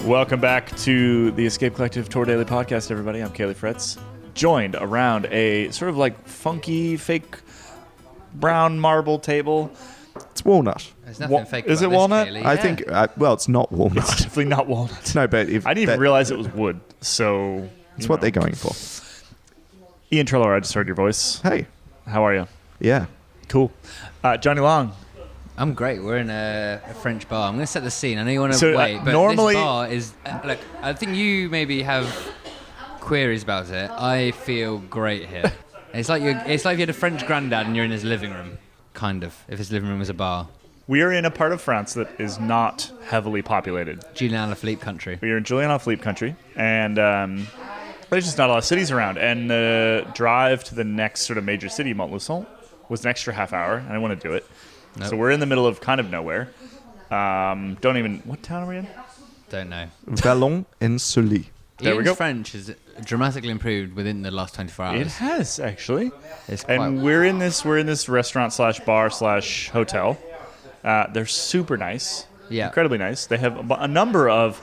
Welcome back to the Escape Collective Tour Daily Podcast, everybody. I'm Caley Fretz, joined around a sort of like funky, fake brown marble table. It's walnut. There's nothing fake about Is it this, walnut? Caley. I think, well, it's not walnut. It's definitely not walnut. No, but if I didn't even realize it was wood, so... it's what they're going for. Iain Trello, I just heard your voice. Hey. How are you? Yeah. Cool. Jonny Long. I'm great. We're in a French bar. I'm going to set the scene. I know you want to So, wait, but normally- this bar is... look, I think you maybe have queries about it. I feel great here. It's like you had a French granddad and you're in his living room, kind of, if his living room was a bar. We are in a part of France that is not heavily populated. Julien Alaphilippe country. We are in Julien Alaphilippe country, and there's just not a lot of cities around. And the drive to the next sort of major city, Montluçon, was an extra half hour, and I want to do it. Nope. So we're in the middle of kind of nowhere. What town are we in? Don't know. Vallon-en-Sully. There we Ian's go. French has dramatically improved within the last 24 hours. It has, actually. It's quite... And we're in this restaurant / bar / hotel. They're super nice. Yeah. Incredibly nice. They have a number of,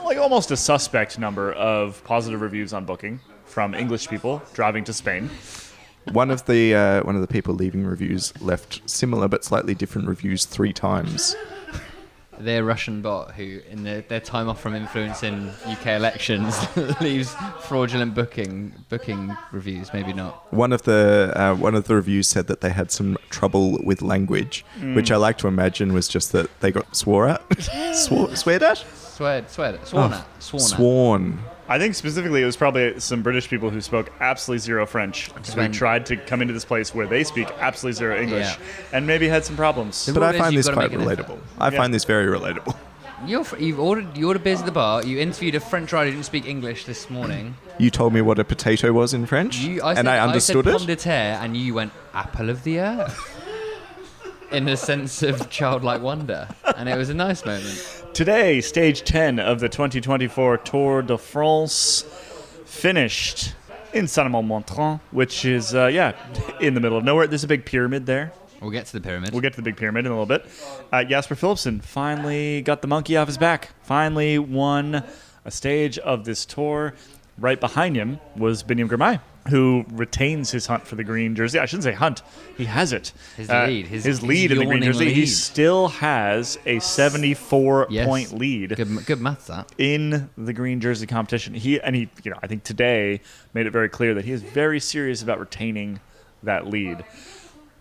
like almost a suspect number of positive reviews on Booking from English people driving to Spain. One of the people leaving reviews left similar but slightly different reviews 3 times. Their Russian bot, who in their time off from influencing UK elections, leaves fraudulent booking reviews. Maybe not. One of the reviews said that they had some trouble with language, which I like to imagine was just that they got swore at. Sweared at? Sworn at. Sworn. I think specifically it was probably some British people who spoke absolutely zero French who tried to come into this place where they speak absolutely zero English and maybe had some problems. But I find you've this got to quite make an effort. relatable. I find this very relatable. You ordered beers at the bar. You interviewed a French rider who didn't speak English this morning. You told me what a potato was in French, and I understood I said it. pomme de terre, and you went apple of the earth. In a sense of childlike wonder. And it was a nice moment. Today, stage 10 of the 2024 Tour de France finished in Saint-Amand-Montrond, which is, in the middle of nowhere. There's a big pyramid there. We'll get to the pyramid. We'll get to the big pyramid in a little bit. Jasper Philipsen finally got the monkey off his back. Finally won a stage of this tour. Right behind him was Biniam Girmay, who retains his hunt for the green jersey. I shouldn't say hunt. He has it. His lead. His lead in the green jersey. Lead. He still has a 74-point lead. Good maths, that. In the green jersey competition. He, I think today made it very clear that he is very serious about retaining that lead.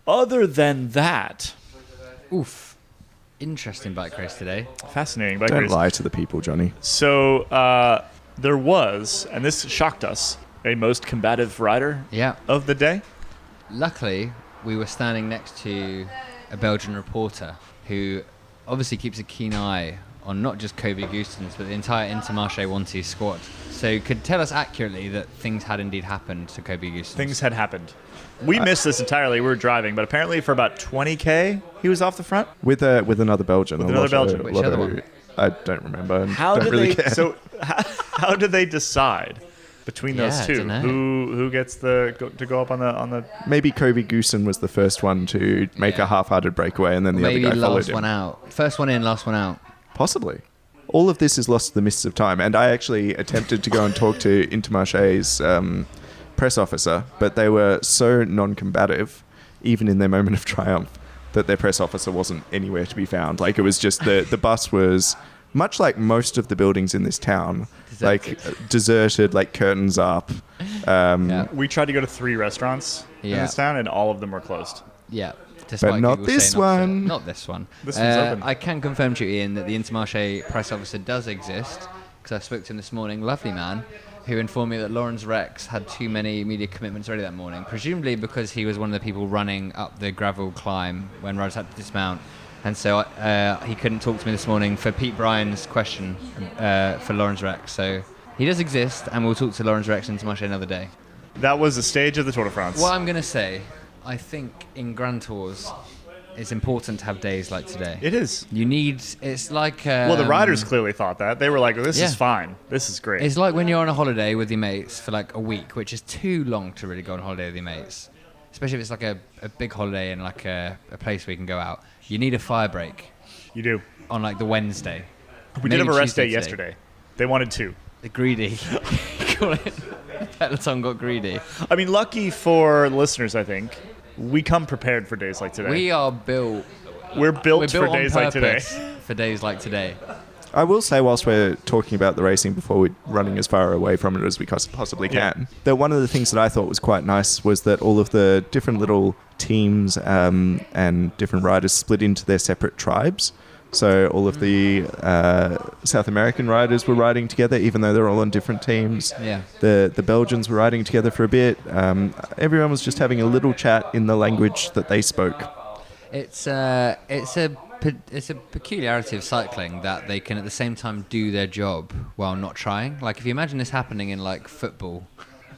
Other than that... Oof. Interesting bike race today. Fascinating bike Don't race. lie to the people, Jonny. So there was, and this shocked us, a most combative rider of the day. Luckily, we were standing next to a Belgian reporter who obviously keeps a keen eye on not just Kobe Goosens, but the entire Intermarché 1-2 squad. So could tell us accurately that things had indeed happened to Kobe Goosens. Things had happened. We missed this entirely. We were driving, but apparently for about 20K, he was off the front. With another Belgian. With another Belgian. Which other one? I don't remember. And How don't did really they? care. So how did they decide between those I two? dunno. Who gets to go up on the? Maybe Kobe Goosen was the first one to make a half-hearted breakaway, and then the Maybe other guy followed last him. one out. First one in, last one out. Possibly. All of this is lost to the mists of time, and I actually attempted to go and talk to Intermarché's press officer, but they were so non-combative, even in their moment of triumph, that their press officer wasn't anywhere to be found. Like, it was just the bus was, much like most of the buildings in this town, deserted, like curtains up. We tried to go to 3 restaurants in this town, and all of them were closed. Yeah. But not Google this saying opposite. one. Not this one. This one's open. I can confirm to you, Ian, that the Intermarché press officer does exist, because I spoke to him this morning. Lovely man, who informed me that Lawrence Rex had too many media commitments already that morning, presumably because he was one of the people running up the gravel climb when riders had to dismount. And so he couldn't talk to me this morning for Pete Bryan's question for Lawrence Rex. So he does exist, and we'll talk to Lawrence Rex and Intermarché another day. That was the stage of the Tour de France. What I'm going to say, I think in Grand Tours, it's important to have days like today. It is. You need, it's like... Well, the riders clearly thought that. They were like, this Yeah. is fine. This is great. It's like when you're on a holiday with your mates for like a week, which is too long to really go on holiday with your mates. Especially if it's like a big holiday and like a place where you can go out. You need a fire break You do. on like the Wednesday. We did have a rest day Tuesday today. yesterday. They wanted 2. The greedy. Call it. Peloton got greedy. I mean, lucky for listeners, I think, we come prepared for days like today. We are built. We're built for on days like today. purpose For days like today. I will say, whilst we're talking about the racing before we're running as far away from it as we possibly can, that one of the things that I thought was quite nice was that all of the different little teams and different riders split into their separate tribes. So all of the South American riders were riding together, even though they're all on different teams. Yeah. The Belgians were riding together for a bit. Everyone was just having a little chat in the language that they spoke. It's a peculiarity of cycling that they can at the same time do their job while not trying. Like if you imagine this happening in like football.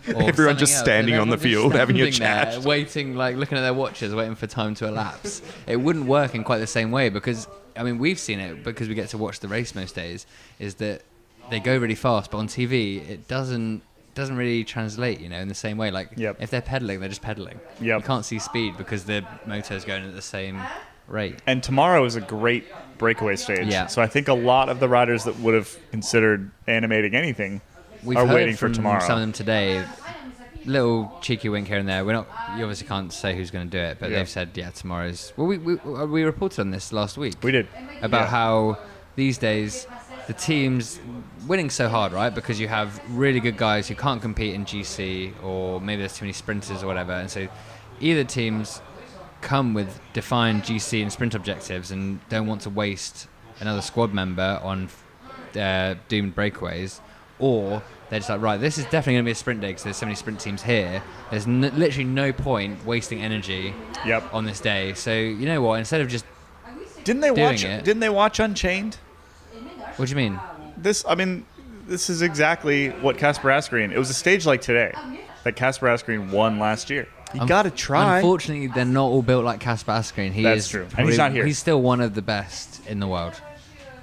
Or Everyone just else, standing on the everyone just field having a standing there, chat. waiting, like looking at their watches, waiting for time to elapse. It wouldn't work in quite the same way because, I mean, we've seen it because we get to watch the race most days, is that they go really fast, but on TV it doesn't really translate, in the same way. Like if they're pedaling, they're just pedaling. You can't see speed because the motor's going at the same rate. And tomorrow is a great breakaway stage. Yeah. So I think a lot of the riders that would have considered animating anything are waiting for tomorrow. Some of them today, little cheeky wink here and there. You obviously can't say who's going to do it, but they've said tomorrow's. Well, we reported on this last week. We did about how these days the teams winning so hard, right? Because you have really good guys who can't compete in GC, or maybe there's too many sprinters or whatever, and so either teams come with defined GC and sprint objectives and don't want to waste another squad member on doomed breakaways, or they're just like, right, this is definitely going to be a sprint day because there's so many sprint teams here. There's literally no point wasting energy on this day. So you know what? Instead of just Didn't they watch Unchained? What do you mean? This is exactly what Casper Asgreen. It was a stage like today that Casper Asgreen won last year. You got to try. Unfortunately, they're not all built like Casper Asgreen. That's true. And he's not here. He's still one of the best in the world.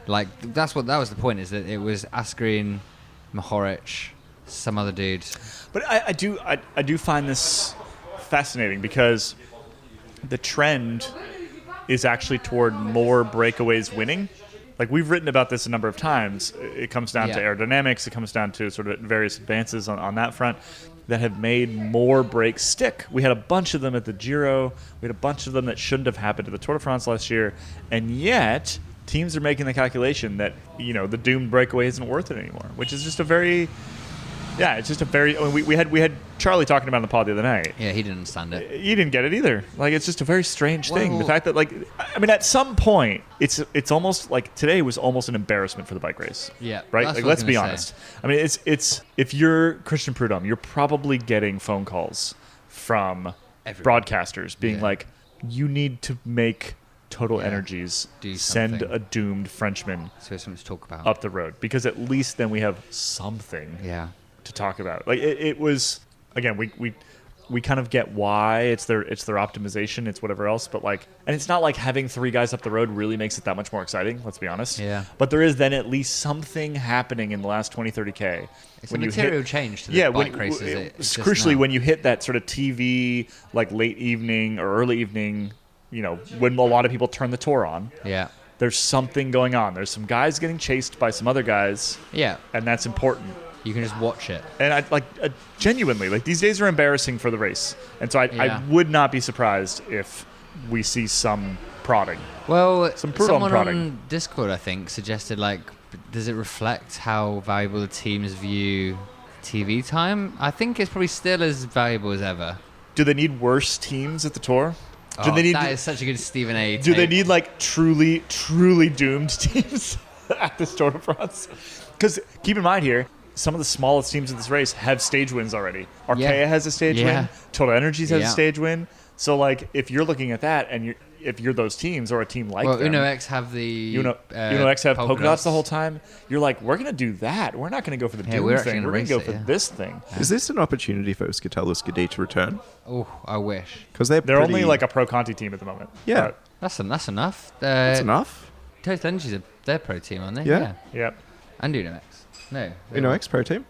Like that was the point. Is that it was Asgreen, Mohoric, some other dude. But I do find this fascinating because the trend is actually toward more breakaways winning. Like we've written about this a number of times. It comes down to aerodynamics. It comes down to sort of various advances on that front that have made more breaks stick. We had a bunch of them at the Giro. We had a bunch of them that shouldn't have happened at the Tour de France last year. And yet teams are making the calculation that, the doomed breakaway isn't worth it anymore, which is just a very... Yeah, it's just a very... I mean, we had Charlie talking about it on the pod the other night. Yeah, he didn't understand it. He didn't get it either. Like, it's just a very strange thing. The fact that, at some point, it's almost like today was almost an embarrassment for the bike race. Yeah. Right? Like, let's be honest. I mean, it's if you're Christian Prudhomme, you're probably getting phone calls from broadcasters being like, you need to make Total Energies send a doomed Frenchman so something to talk about up the road, because at least then we have something to talk about. Like it was, again, we kind of get why it's their optimization, it's whatever else, but and it's not like having 3 guys up the road really makes it that much more exciting, let's be honest. Yeah. But there is then at least something happening in the last 20-30K. It's when a material change to the bike races. Crucially, when you hit that sort of TV, like late evening or early evening, when a lot of people turn the Tour on. Yeah. There's something going on. There's some guys getting chased by some other guys. Yeah. And that's important. You can just watch it. And I genuinely, these days are embarrassing for the race. And so I would not be surprised if we see some prodding. Well, some someone prodding. On Discord, I think, suggested, does it reflect how valuable the teams view TV time? I think it's probably still as valuable as ever. Do they need worse teams at the Tour? That is such a good Stephen A. Do they need truly, truly doomed teams at this Tour de France? Because keep in mind here, some of the smallest teams in this race have stage wins already. Arkea has a stage win. Total Energies has a stage win. So if you're looking at that and if you're those teams or a team like them, Uno X have the Uno X have polka dots the whole time. You're like, we're gonna do that. We're not gonna go for the doom thing. We're gonna go for this thing. Is this an opportunity for Euskotela Skadi to return? Oh, I wish. Because they're only a Pro Conti team at the moment. Yeah, that's enough. That's enough. Total Energies are their pro team, aren't they? Yeah. Yep. And Uno X. No. Uno X pro team.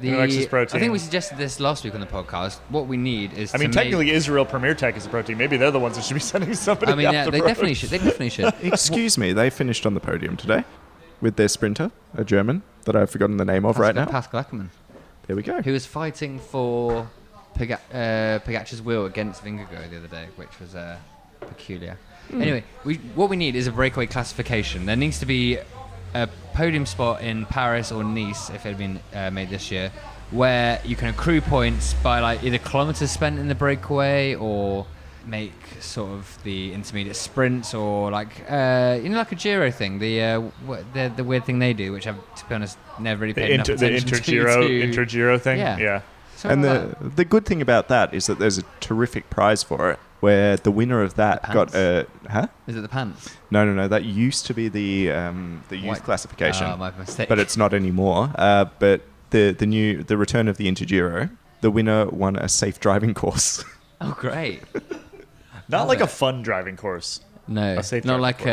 Uno X is pro team. I think we suggested this last week on the podcast. What we need is. Technically, Israel Premier Tech is a pro team. Maybe they're the ones that should be sending somebody. They definitely should. Excuse me, they finished on the podium today. with their sprinter, a German that I've forgotten the name of right now. Pascal Ackermann, There we go. who was fighting for Pogacar's wheel against Vingegaard the other day, which was peculiar. Anyway, what we need is a breakaway classification. There needs to be a podium spot in Paris or Nice, if it had been made this year, where you can accrue points by like either kilometers spent in the breakaway or make sort of the intermediate sprints, or like like a Giro thing, the weird thing they do, which I've, to be honest, never really paid enough attention to. Inter-Giro thing. Yeah. And the good thing about that is that there's a terrific prize for it, where the winner of that got a... Huh? Is it the pants? No. That used to be the youth White. classification. Oh, my mistake. But it's not anymore. But the return of the Intergiro, the winner won a safe driving course. Oh, great. Not like a fun driving course. No, A safe not driving like course.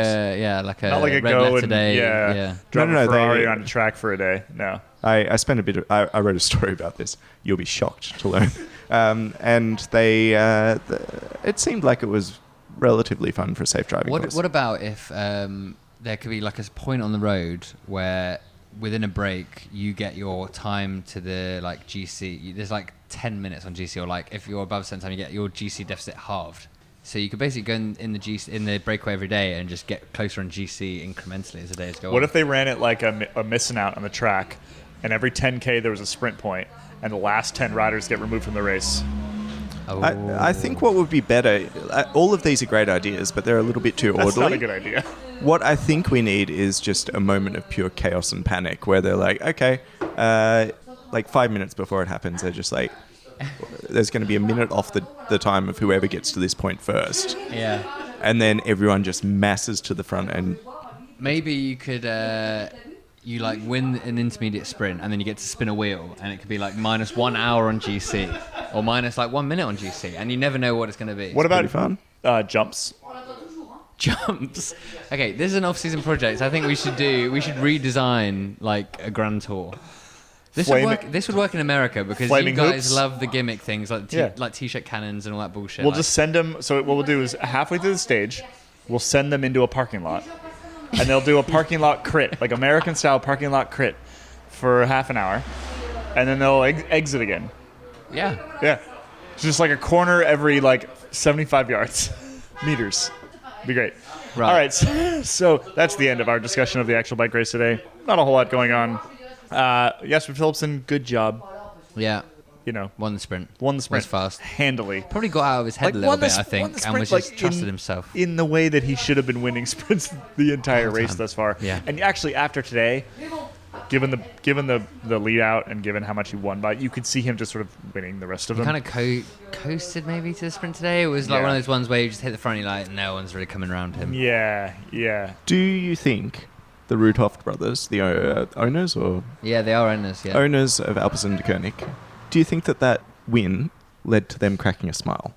like a Not like a red go letter and day. drive No, a Ferrari they- on a track for a day. No. I spent a bit of... I wrote a story about this. You'll be shocked to learn. And they... it seemed like it was relatively fun for a safe driving course. What about if there could be like a point on the road where within a break you get your time to the like GC? There's like 10 minutes on GC, or like if you're above a certain time, you get your GC deficit halved. So you could basically go in the GC, in the breakaway every day and just get closer on GC incrementally as the days go on. What if they ran it like a missing out on the track, and every 10K there was a sprint point, and the last 10 riders get removed from the race? Oh. I think what would be better... all of these are great ideas, but they're a little bit too That's orderly. not a good idea. What I think we need is just a moment of pure chaos and panic, where they're like, okay, like 5 minutes before it happens, they're just like, there's going to be a minute off the time of whoever gets to this point first. Yeah. And then everyone just masses to the front and... Maybe you could you like win an intermediate sprint and then you get to spin a wheel, and it could be like minus 1 hour on GC or minus like 1 minute on GC, and you never know what it's going to be. What about fun. Jumps? Jumps? Okay, this is an off-season project. I think we should redesign like a grand tour. This would work in America because Flaming you guys hoops? love the gimmick things like Yeah. like t-shirt cannons and all that bullshit. We'll like, just send them. So what we'll do is halfway through the stage, we'll send them into a parking lot, and they'll do a parking lot crit, like American-style parking lot crit, for half an hour, and then they'll exit again. yeah. Yeah, it's just like a corner every like 75 yards, meters. Be great. Right. All right, so that's the end of our discussion of the actual bike race today. Not a whole lot going on. Jasper Philipsen, good job. Yeah. You know, Won the sprint. won the sprint Was fast. handily. Probably got out of his head a little won the bit, I won think, the and sprint, was just like, trusted in- himself. in the way that he should have been winning sprints the entire race time. thus far. Yeah. And actually, after today, given the lead out and given how much he won by, you could see him just sort of winning the rest of them. Kind of coasted maybe to the sprint today. It was like Yeah. one of those ones where you just hit the front, and you're like, no one's really coming around him. Yeah. Do you think the Rudhoft brothers, the owners or Yeah, they are owners. Yeah. owners of Alpecin de Koenig, do you think that win led to them cracking a smile?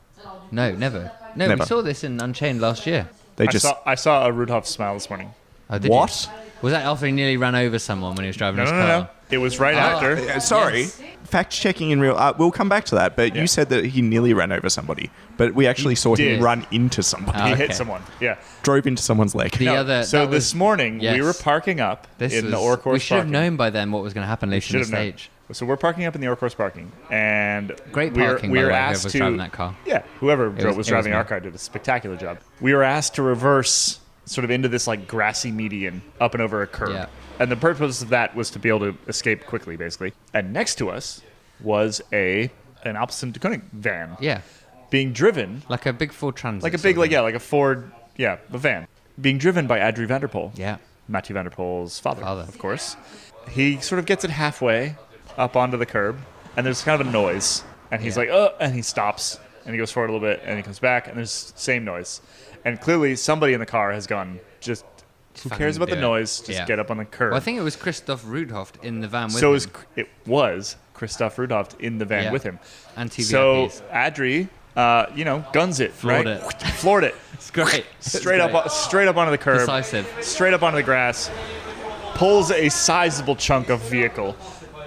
No, never. No, Never. we saw this in Unchained last year. They I just... saw a Rudolph smile this morning. Oh, did What? you? Was that after he nearly ran over someone when he was driving his No. car? It was right after. Sorry. Yes. Fact checking in real... we'll come back to that, but Yeah. you said that he nearly ran over somebody. But we actually saw did. him run into somebody. Oh, He okay. hit someone. Yeah. Drove into someone's leg. The other- So that this was- morning yes. we were parking up This in was, the Orcourse we should have parking. known by then what was going to happen later in the Should have known. stage. So we're parking up in the Orcourse parking, and Great we parking, were by the way, asked whoever was to driving that car. Yeah, whoever was was driving me. our car did a spectacular job. We were asked to reverse sort of into this like grassy median up and over a curb. Yeah. And the purpose of that was to be able to escape quickly, basically. And next to us was an Alpecin de Koenig van Yeah. being driven Like a big Ford Transit. like a sort big, of like thing. a Ford, a van being driven by Adrie van der Poel. Yeah. Matthew van der Poel's father, Father. of course. He sort of gets it halfway up onto the curb, and there's kind of a noise. And he's Yeah. like, oh, and he stops, and he goes forward a little bit, and he comes back, and there's the same noise. And clearly somebody in the car has gone, just who fucking cares about the do it. noise? Just Yeah. get up on the curb. Well, I think it was Christoph Rudhoft in the van with so him. it was Christoph Rudolph in the van Yeah. with him. And two So VIPs. Adrie, guns it, Floored right? it. Floored it. It's great. Straight up onto the curb. Decisive. Straight up onto the grass, pulls a sizable chunk of vehicle,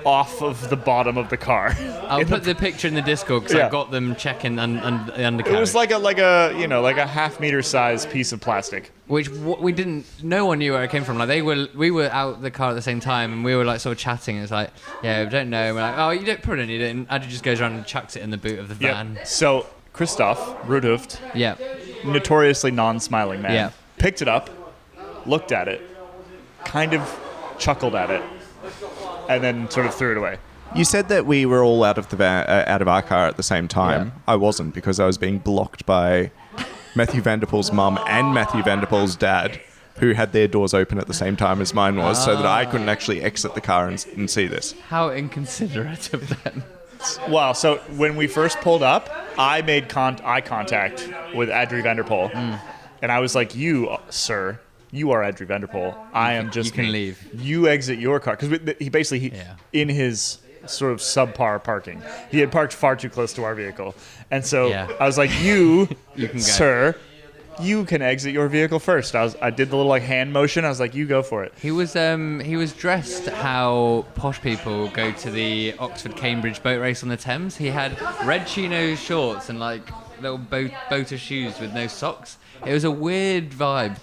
off of the bottom of the car. I'll put the picture in the Discord because I got them checking the undercarriage. It was like a half-meter size piece of plastic. Which we didn't. No one knew where it came from. Like we were out the car at the same time, and we were like sort of chatting. It's like, yeah, we don't know. And we're like, oh, you probably don't need it. And Adrie just goes around and chucks it in the boot of the van. Yep. So Christoph Rudhoft, notoriously non-smiling man, picked it up, looked at it, kind of chuckled at it, and then sort of threw it away. You said that we were all out of the out of our car at the same time. I wasn't, because I was being blocked by Matthew van der Poel's mum and Matthew van der Poel's dad, who had their doors open at the same time as mine was, so that I couldn't actually exit the car and see this. How inconsiderate of them. Wow, so when we first pulled up, I made eye contact with Adrie van der Poel, and I was like, you, sir, you are Adrie van der Poel. I am just You can me. leave. You exit your car. Because he basically, in his sort of subpar parking, he had parked far too close to our vehicle. And so I was like, you can go. Sir, you can exit your vehicle first. I did the little like hand motion. I was like, you go for it. He was dressed how posh people go to the Oxford-Cambridge boat race on the Thames. He had red chino shorts and like little boater shoes with no socks. It was a weird vibe.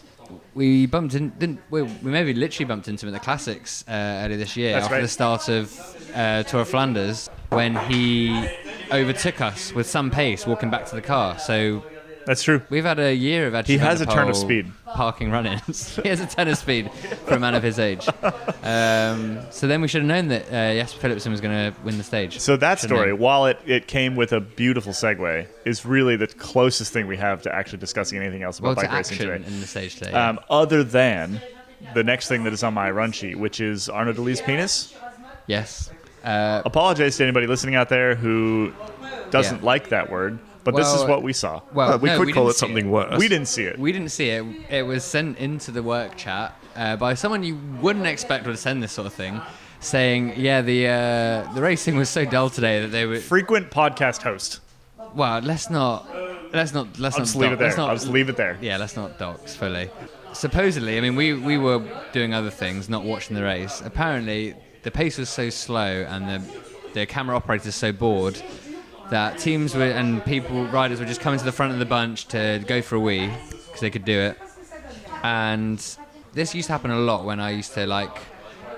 We bumped in, we maybe literally bumped into him at the Classics earlier this year. That's after the start of Tour of Flanders, when he overtook us with some pace walking back to the car. So that's true. We've had a year of Adrie He van has der a turn of Poel speed. Parking run-ins. He has a turn of speed for a man of his age. So then we should have known that Jasper Philipsen was going to win the stage. So that story, while it came with a beautiful segue, is really the closest thing we have to actually discussing anything else about bike racing today. In the stage today. Other than the next thing that is on my run sheet, which is Arnaud Delis's penis. Yes. Apologize to anybody listening out there who doesn't like that word, but this is what we saw. Well, we could call it something worse. We didn't see it. We didn't see it. It was sent into the work chat by someone you wouldn't expect would send this sort of thing, saying, "Yeah, the racing was so dull today that they were." Frequent podcast host. Well, let's not. I'll just leave it there. I'll just leave it there. Yeah, let's not dox fully. Supposedly, I mean, we were doing other things, not watching the race. Apparently, the pace was so slow and the camera operators so bored that teams riders were just coming to the front of the bunch to go for a wee because they could do it. And this used to happen a lot when I used to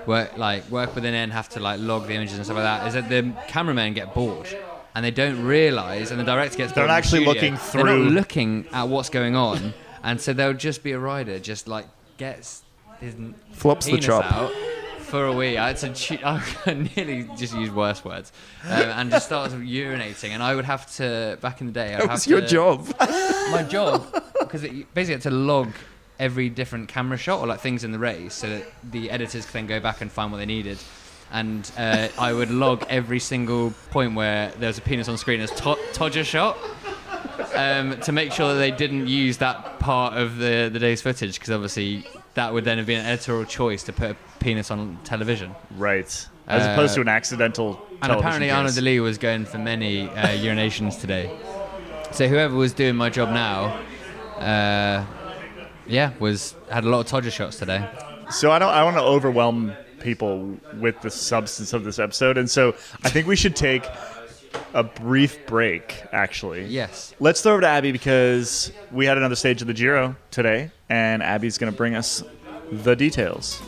work within it and have to log the images and stuff like that. Is that the cameramen get bored and they don't realise, and the director gets bored. They're not actually looking through. They're not looking at what's going on, and so there'll just be a rider just gets his flops the penis chop out for a wee. I nearly just use worse words, and just starts urinating. And I would have to, back in the day, that was your job. My job, because basically had to log every different camera shot or things in the race, so that the editors could then go back and find what they needed. And I would log every single point where there was a penis on screen as Todger shot, to make sure that they didn't use that part of the day's footage, because obviously that would then have been an editorial choice to put a penis on television. Right. As opposed to an accidental And apparently Arnaud Delis was going for many urinations today. So whoever was doing my job now, had a lot of Todger shots today. So I want to overwhelm people with the substance of this episode, and so I think we should take a brief break, actually. Yes. Let's throw over to Abby, because we had another stage of the Giro today, and Abby's going to bring us the details.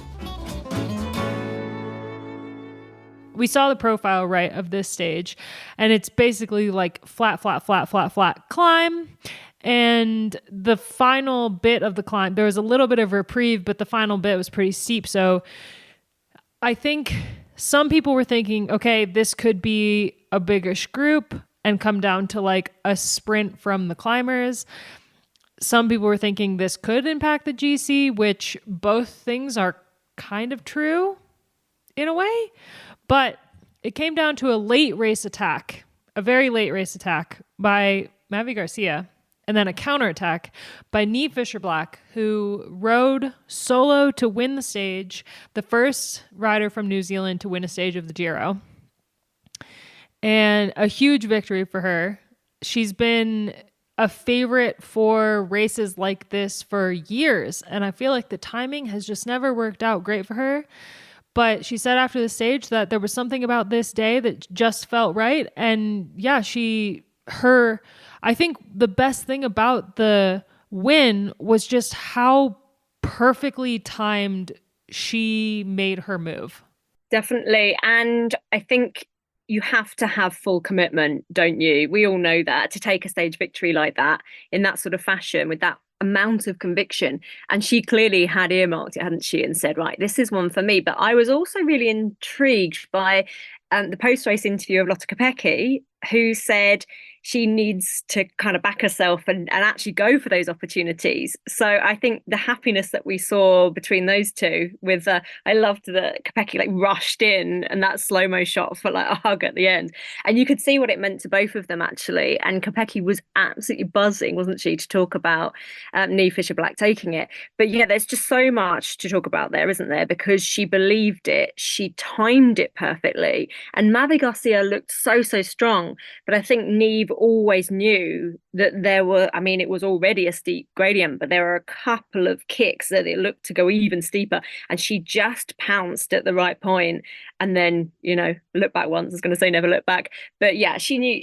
We saw the profile, right, of this stage, and it's basically flat climb. And the final bit of the climb, there was a little bit of reprieve, but the final bit was pretty steep. So I think some people were thinking, okay, this could be a biggish group and come down to a sprint from the climbers. Some people were thinking this could impact the GC, which both things are kind of true in a way. But it came down to a very late race attack by Mavi Garcia, and then a counterattack by Niamh Fisher-Black, who rode solo to win the stage, the first rider from New Zealand to win a stage of the Giro. And a huge victory for her. She's been a favorite for races like this for years, and I feel like the timing has just never worked out great for her. But she said after the stage that there was something about this day that just felt right. And yeah, I think the best thing about the win was just how perfectly timed she made her move. Definitely. And I think you have to have full commitment, don't you? We all know that, to take a stage victory like that in that sort of fashion with that amount of conviction. And she clearly had earmarked it, hadn't she, and said, right, this is one for me. But I was also really intrigued by the post-race interview of Lotte Kopecky, who said she needs to kind of back herself and actually go for those opportunities. So I think the happiness that we saw between those two with, I loved that Kopecky like rushed in and that slow-mo shot for like a hug at the end. And you could see what it meant to both of them actually. And Kopecky was absolutely buzzing, wasn't she, to talk about Niamh Fisher-Black taking it. But yeah, there's just so much to talk about there, isn't there? Because she believed it, she timed it perfectly. And Mavi Garcia looked so strong. But I think Niamh always knew that there were, I mean, it was already a steep gradient, but there were a couple of kicks that it looked to go even steeper. And she just pounced at the right point. And then, you know, look back once. I was going to say never look back. But yeah, she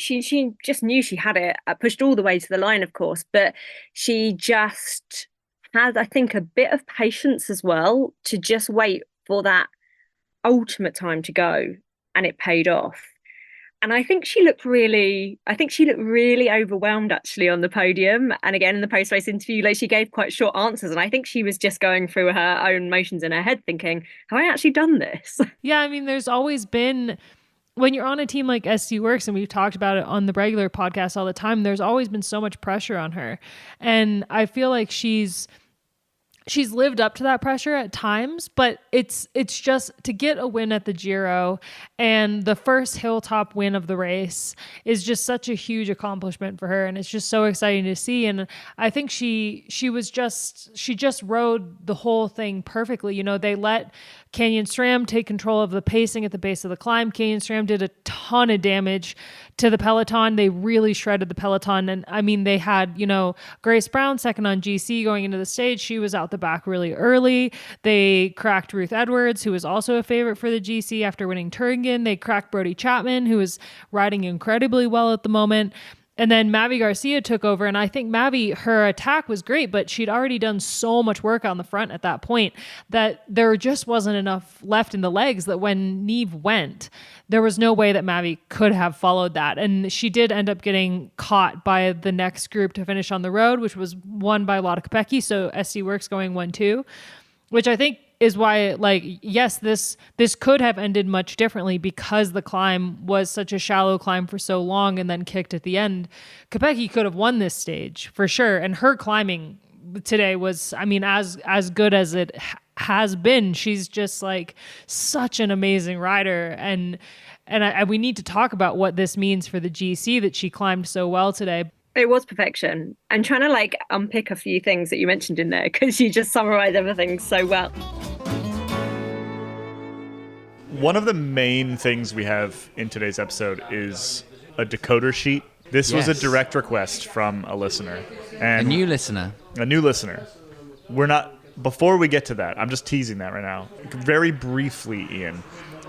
just knew she had it, pushed all the way to the line, of course. But she just had, I think, a bit of patience as well to just wait for that ultimate time to go. And it paid off. And I think she looked really overwhelmed actually on the podium. And again, in the post-race interview, like she gave quite short answers. And I think she was just going through her own motions in her head thinking, have I actually done this? Yeah, I mean, there's always been, when you're on a team like SC Works, and we've talked about it on the regular podcast all the time, there's always been so much pressure on her. And I feel like she's lived up to that pressure at times, but it's just to get a win at the Giro and the first hilltop win of the race is just such a huge accomplishment for her. And it's just so exciting to see. And I think she just rode the whole thing perfectly. You know, they let Canyon SRAM take control of the pacing at the base of the climb. Canyon SRAM did a ton of damage to the peloton. They really shredded the peloton. And I mean, they had, you know, Grace Brown second on GC going into the stage. She was out the back really early. They cracked Ruth Edwards, who was also a favorite for the GC after winning Turingen. They cracked Brody Chapman, who was riding incredibly well at the moment. And then Mavi Garcia took over. And I think Mavi, her attack was great, but she'd already done so much work on the front at that point that there just wasn't enough left in the legs that when Niamh went, there was no way that Mavi could have followed that. And she did end up getting caught by the next group to finish on the road, which was won by Lotte Kopecky. So SC Works going 1-2, which I think is why, like, yes, this could have ended much differently because the climb was such a shallow climb for so long and then kicked at the end. Kopecky could have won this stage for sure. And her climbing today was, I mean, as good as it has been. She's just like such an amazing rider. And we need to talk about what this means for the GC that she climbed so well today. It was perfection. I'm trying to like unpick a few things that you mentioned in there because you just summarized everything so well. One of the main things we have in today's episode is a decoder sheet. This was a direct request from a listener. And a new listener. Before we get to that, I'm just teasing that right now. Very briefly, Iain,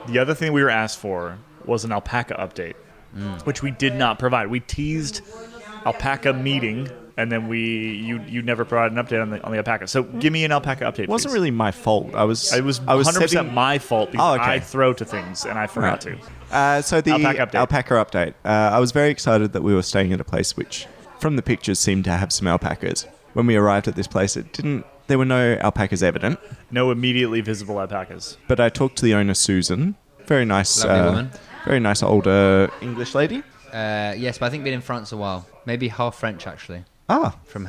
the other thing we were asked for was an alpaca update, which we did not provide. We teased alpaca meeting, and then you never provided an update on the alpaca. So give me an alpaca update. It wasn't please. Really my fault. It was 100% my fault because I throw to things and I forgot to. So the alpaca update. I was very excited that we were staying at a place which, from the pictures, seemed to have some alpacas. When we arrived at this place, there were no alpacas evident. No immediately visible alpacas. But I talked to the owner, Susan. Very nice, lovely woman. Very nice older English lady. Yes, but I think been in France a while. Maybe half French, actually.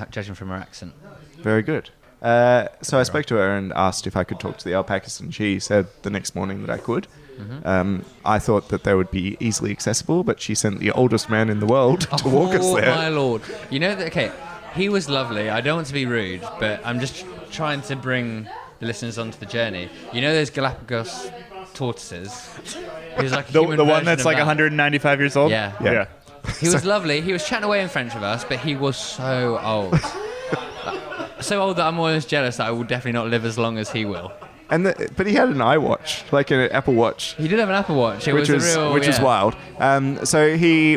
Judging from her accent. Very good. So I spoke to her and asked if I could talk to the alpacas, and she said the next morning that I could. Mm-hmm. I thought that they would be easily accessible, but she sent the oldest man in the world to walk us there. Oh, my Lord. You know, okay, he was lovely. I don't want to be rude, but I'm just trying to bring the listeners onto the journey. You know those Galapagos tortoises? He was like the one that's like 195 years old? Yeah. He was lovely. He was chatting away in French with us, but he was so old. So old that I'm almost jealous that I will definitely not live as long as he will. But he had an iWatch, like an Apple Watch, He did have an Apple Watch. It which was was wild. So he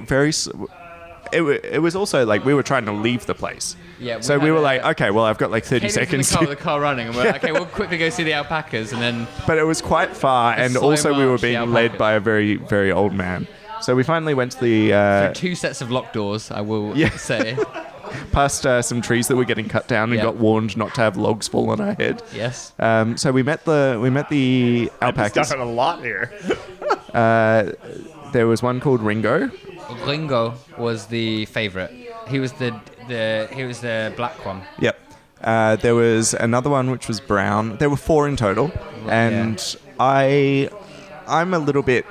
it was also like we were trying to leave the place. Yeah. So we were like, okay, well, I've got like 30 seconds. The car running, and we're like, okay, we'll quickly go see the alpacas, and then. But it was quite far, and slow also we were march, the being led alpacas. by a very, very old man. So we finally went to the Through 2 sets of locked doors, I will Yeah. say. past some trees that were getting cut down and Yeah. got warned not to have logs fall on our head. Yes. So we met the I've alpacas. done a lot here. There was one called Ringo. Ringo was the favourite. He was the black one. Yep. There was another one which was brown. There were 4 in total, and I'm a little bit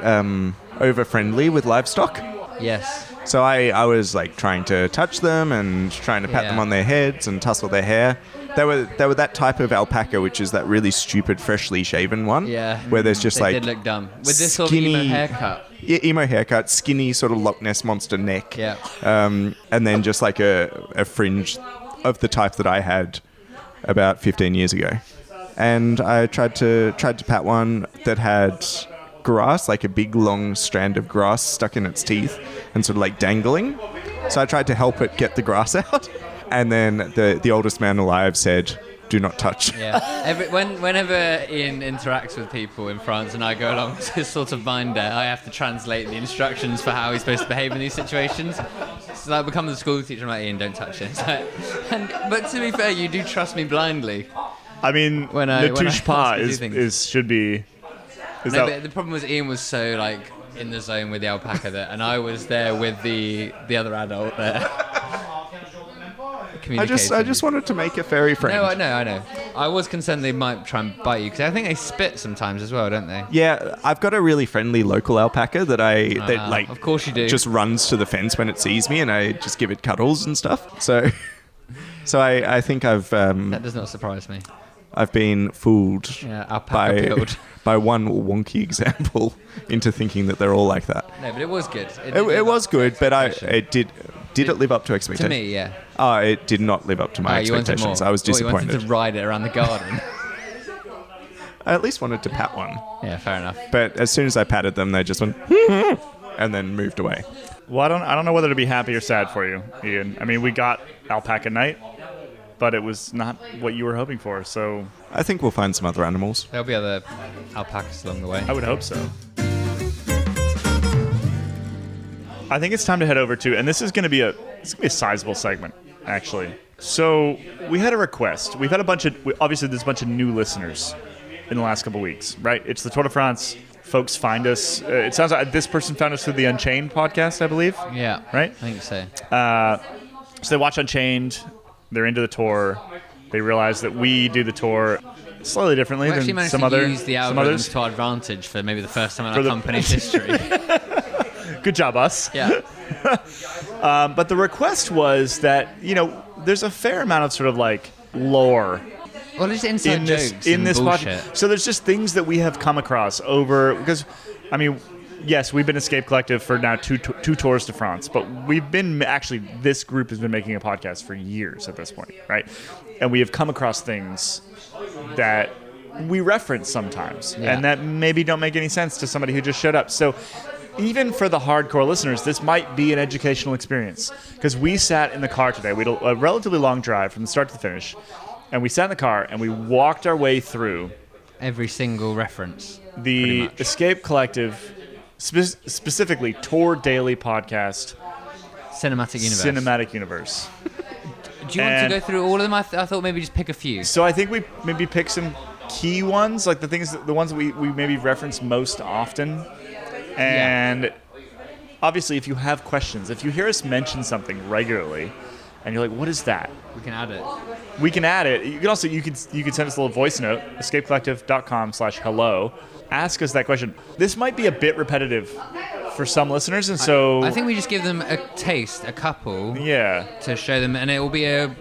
over friendly with livestock. Yes. So I was like trying to touch them and trying to pat them on their heads and tussle their hair. They were that type of alpaca, which is that really stupid, freshly shaven one. Yeah. Where there's just They like did look dumb with this sort of skinny emo haircut. Yeah, emo haircut, skinny sort of Loch Ness monster neck. Yeah. And then just like a fringe of the type that I had about 15 years ago. And I tried to pat one that had grass, like a big long strand of grass stuck in its teeth and sort of like dangling. So I tried to help it get the grass out. And then the oldest man alive said, "Do not touch." Yeah. Whenever Iain interacts with people in France and I go along to this sort of binder, I have to translate the instructions for how he's supposed to behave in these situations. So I become the school teacher. I'm like, Iain, don't touch it. But to be fair, you do trust me blindly. I mean, When I ne touche ask pas you to do things. should be. Is No, that, but the problem was Iain was so like in the zone with the alpaca and I was there with the other adult there. I just wanted to make a fairy friend. No, I know. I was concerned they might try and bite you because I think they spit sometimes as well, don't they? Yeah, I've got a really friendly local alpaca that like of course you do. just runs to the fence when it sees me, and I just give it cuddles and stuff. So I think That does not surprise me. I've been fooled Yeah, alpaca build. by one wonky example into thinking that they're all like that. No, but it was good. It was good, but it live up to To expectations? me, yeah. Oh, it did not live up to my You wanted expectations. more. I was You wanted disappointed. to ride it around the garden. I at least wanted to pat one. Yeah, fair enough. But as soon as I patted them, they just went and then moved away. well, I don't know whether to be happy or sad for you, Iain. I mean, we got alpaca night, but it was not what you were hoping for. So I think we'll find some other animals. There'll be other alpacas along the way. I would hope so. I think it's time to head over to, and this is going to be a sizable segment, actually. So we had a request. We've had obviously there's a bunch of new listeners in the last couple of weeks, right? It's the Tour de France. Folks find us. It sounds like this person found us through the Unchained podcast, I believe. Yeah. Right? I think so. So they watch Unchained. They're into the tour. They realize that we do the tour slightly differently We actually than managed some to use the some algorithms others. to our advantage for maybe the first time in For our the- company's history. Good job, us. Yeah. But the request was that, there's a fair amount of sort of like lore Well, just inside jokes in and this bullshit. podcast. So there's just things that we have come across over, because, I mean, yes, we've been Escape Collective for now two Tours de France, but this group has been making a podcast for years at this point, right? And we have come across things that we reference sometimes, Yeah. and that maybe don't make any sense to somebody who just showed up. So even for the hardcore listeners, this might be an educational experience, because we sat in the car today. We had a relatively long drive from the start to the finish, and we sat in the car and we walked our way through Every single reference. the pretty much. Escape Collective, specifically Tour Daily podcast, Cinematic Universe. Do you want And- to go through all of them? I thought maybe just pick a few. So I think we maybe pick some key ones, like the ones that we maybe reference most often. And obviously, if you have questions, if you hear us mention something regularly, and you're like, "What is that?" We can add it. We can add it. You can also you can send us a little voice note, escapecollective.com/hello. Ask us that question. This might be a bit repetitive for some listeners, and so I think we just give them a taste, a couple, yeah. to show them, and it will be an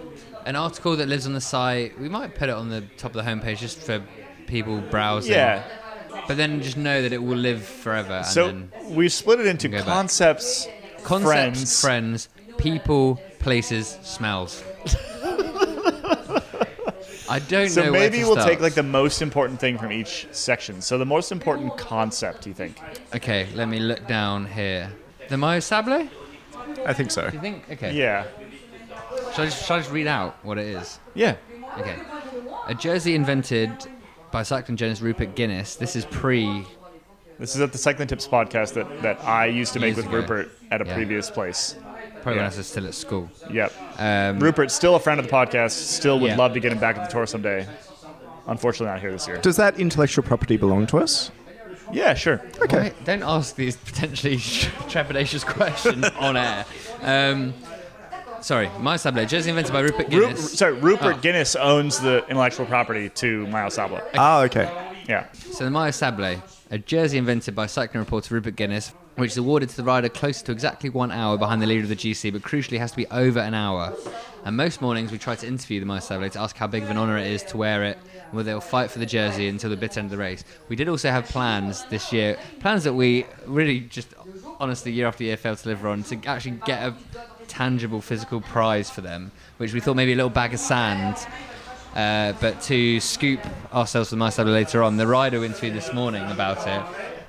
article that lives on the site. We might put it on the top of the homepage just for people browsing. Yeah. But then just know that it will live forever. And So then we've split it into Go back. concepts, friends. people, places, smells. I don't know. So where maybe to we'll start. take like the most important thing from each section. So the most important concept, you think? Okay, let me look down here. The Maillot Sablé? I think so. Do you think? Okay. Yeah. Shall I just read out what it is? Yeah. Okay. A jersey invented by cycling journalist Rupert Guinness. This is pre. This is at the Cycling Tips podcast that I used to make Years with ago. Rupert at a Yeah. previous place. Probably when Yeah. I was still at school. Yep. Um, Rupert's still a friend of the podcast. Still would Yeah. love to get him back at the tour someday. Unfortunately, not here this year. Does that intellectual property belong to us? Yeah, sure. Okay. Wait, don't ask these potentially trepidatious questions on air. Sorry, Maillot Sablé, jersey invented by Rupert Guinness. Rupert Oh. Guinness owns the intellectual property to Maillot Sablé. Ah, okay. Yeah. So the Maillot Sablé, a jersey invented by cycling reporter Rupert Guinness, which is awarded to the rider close to exactly 1 hour behind the leader of the GC, but crucially has to be over an hour. And most mornings we try to interview the Maillot Sablé to ask how big of an honour it is to wear it, and whether they'll fight for the jersey until the bitter end of the race. We did also have plans this year, plans that we really just honestly year after year failed to deliver on, to actually get a tangible physical prize for them, which we thought maybe a little bag of sand. But to scoop ourselves for the Maillot Sablé later on, the rider we interviewed this morning about it,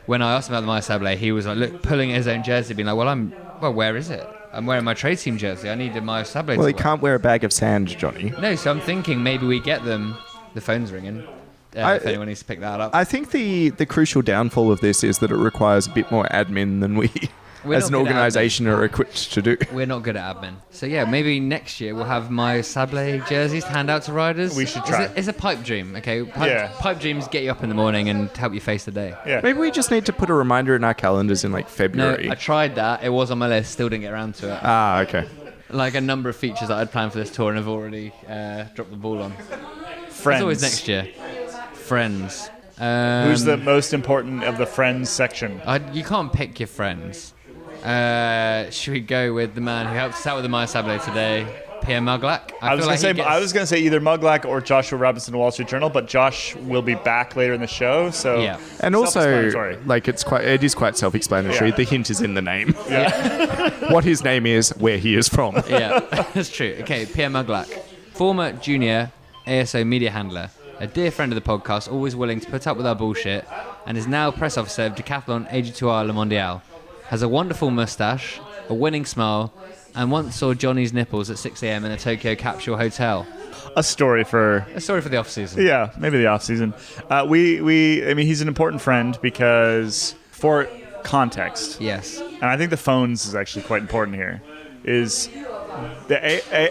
when I asked him about the Maillot Sablé, he was like, look, pulling at his own jersey, being like, well, where is it? I'm wearing my trade team jersey. I need a Maillot Sablé Well, to he wear. can't wear a bag of sand, Johnny. No, so I'm thinking maybe we get them. The phone's ringing. If anyone needs to pick that up. I think the crucial downfall of this is that it requires a bit more admin than we, We're as not an good at organisation, are equipped to do. We're not good at admin. So yeah, maybe next year we'll have Maillot Sablé jerseys to hand out to riders. We should try. It's a pipe dream, okay? Yeah. Pipe dreams get you up in the morning and help you face the day. Yeah. Maybe we just need to put a reminder in our calendars in like No, February. I tried that. It was on my list. Still didn't get around to it. Ah, okay. Like a number of features that I'd planned for this tour and have already dropped the ball on. Friends. It's always next year. Friends. Who's the most important of the friends section? You can't pick your friends. Should we go with the man who helped us out with the Maillot Sablé today, Pierre Muglack? I was gonna say either Muglack or Joshua Robinson, Wall Street Journal, but Josh will be back later in the show, so Yeah. And also, self-explanatory. like it is quite self-explanatory. Yeah. The hint is in the name. Yeah. What his name is, where he is from. Yeah, that's true. Okay, Pierre Muglack, former junior ASO media handler, a dear friend of the podcast, always willing to put up with our bullshit, and is now press officer of Decathlon AG2R Le Mondial. Has a wonderful moustache, a winning smile, and once saw Johnny's nipples at 6 a.m. in a Tokyo capsule hotel. a story for A story for the off season. yeah, maybe the off season. I mean, he's an important friend because for context, Yes. and I think the phones is actually quite important here, is the